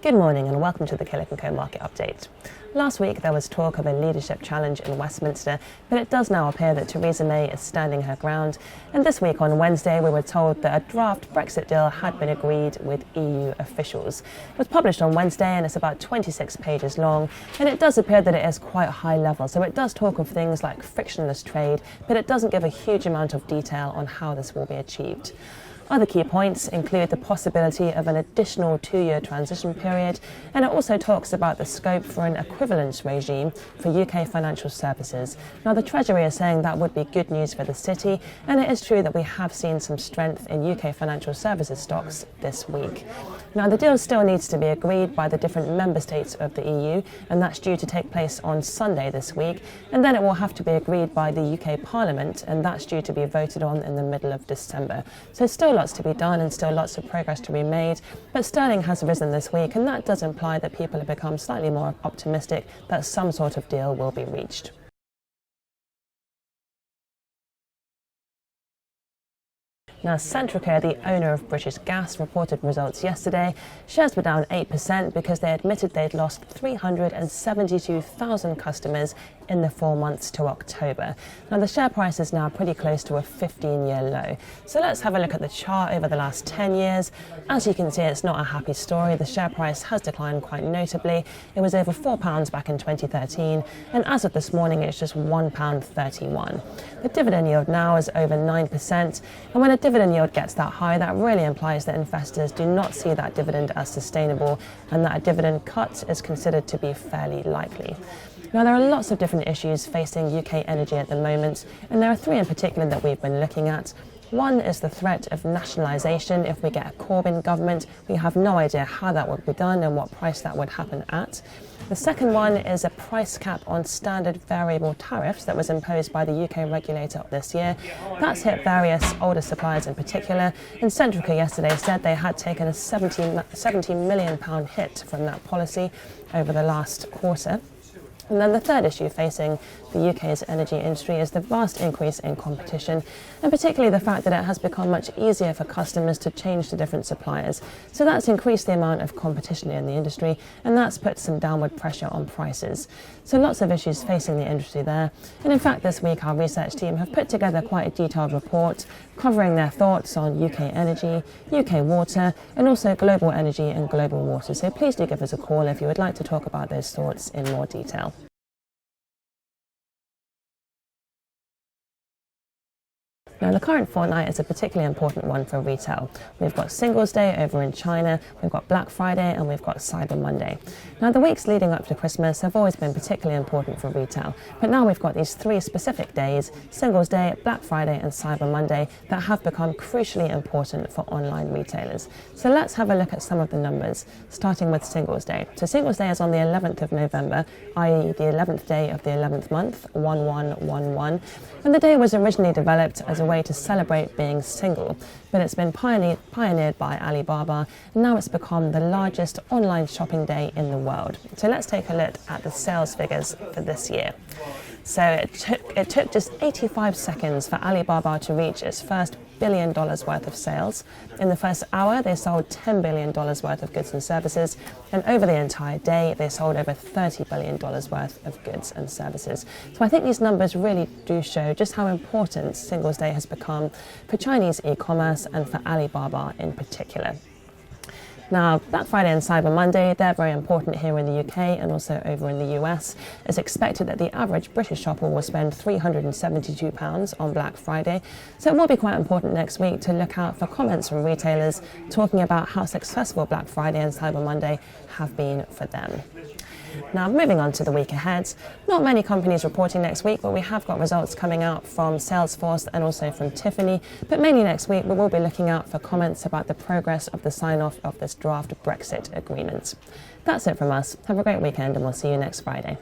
Good morning and welcome to the Killik & Co market update. Last week there was talk of a leadership challenge in Westminster, but it does now appear that Theresa May is standing her ground. And this week on Wednesday we were told that a draft Brexit deal had been agreed with EU officials. It was published on Wednesday and it's about 26 pages long, and it does appear that it is quite high level. So it does talk of things like frictionless trade, but it doesn't give a huge amount of detail on how this will be achieved. Other key points include the possibility of an additional 2-year transition period, and it also talks about the scope for an equivalence regime for UK financial services. Now, the Treasury is saying that would be good news for the city, and it is true that we have seen some strength in UK financial services stocks this week. Now, the deal still needs to be agreed by the different member states of the EU, and that's due to take place on Sunday this week, and then it will have to be agreed by the UK Parliament, and that's due to be voted on in the middle of December. So still lots to be done and still lots of progress to be made, but sterling has risen this week, and that does imply that people have become slightly more optimistic that some sort of deal will be reached. Now, Centrica, the owner of British Gas, reported results yesterday. Shares were down 8% because they admitted they'd lost 372,000 customers in the 4 months to October. Now, the share price is now pretty close to a 15-year low. So let's have a look at the chart over the last 10 years. As you can see, it's not a happy story. The share price has declined quite notably. It was over £4 back in 2013, and as of this morning, it's just £1.31. The dividend yield now is over 9%, and when a dividend yield gets that high, that really implies that investors do not see that dividend as sustainable, and that a dividend cut is considered to be fairly likely. Now, there are lots of different issues facing UK energy at the moment, and there are 3 in particular that we've been looking at. One is the threat of nationalisation. If we get a Corbyn government, we have no idea how that would be done and what price that would happen at. The second one is a price cap on standard variable tariffs that was imposed by the UK regulator this year. That's hit various older suppliers in particular, and Centrica yesterday said they had taken a £70 million hit from that policy over the last quarter. And then the third issue facing the UK's energy industry is the vast increase in competition, and particularly the fact that it has become much easier for customers to change to different suppliers. So that's increased the amount of competition in the industry, and that's put some downward pressure on prices. So lots of issues facing the industry there. And in fact, this week our research team have put together quite a detailed report covering their thoughts on UK energy, UK water, and also global energy and global water. So please do give us a call if you would like to talk about those thoughts in more detail. Now, the current fortnight is a particularly important one for retail. We've got Singles Day over in China, we've got Black Friday, and we've got Cyber Monday. Now, the weeks leading up to Christmas have always been particularly important for retail, but now we've got these 3 specific days, Singles Day, Black Friday, and Cyber Monday, that have become crucially important for online retailers. So let's have a look at some of the numbers, starting with Singles Day. So Singles Day is on the 11th of November, i.e. the 11th day of the 11th month, 1111, and the day was originally developed as a way to celebrate being single, but it's been pioneered by Alibaba, and now it's become the largest online shopping day in the world. So let's take a look at the sales figures for this year. So it took just 85 seconds for Alibaba to reach its first $1 billion worth of sales. In the first hour, they sold $10 billion worth of goods and services, and over the entire day, they sold over $30 billion worth of goods and services. So I think these numbers really do show just how important Singles Day has become for Chinese e-commerce and for Alibaba in particular. Now, Black Friday and Cyber Monday, they're very important here in the UK and also over in the US. It's expected that the average British shopper will spend £372 on Black Friday. So it will be quite important next week to look out for comments from retailers talking about how successful Black Friday and Cyber Monday have been for them. Now, moving on to the week ahead, not many companies reporting next week, but we have got results coming out from Salesforce and also from Tiffany. But mainly next week, we will be looking out for comments about the progress of the sign-off of this draft Brexit agreement. That's it from us. Have a great weekend, and we'll see you next Friday.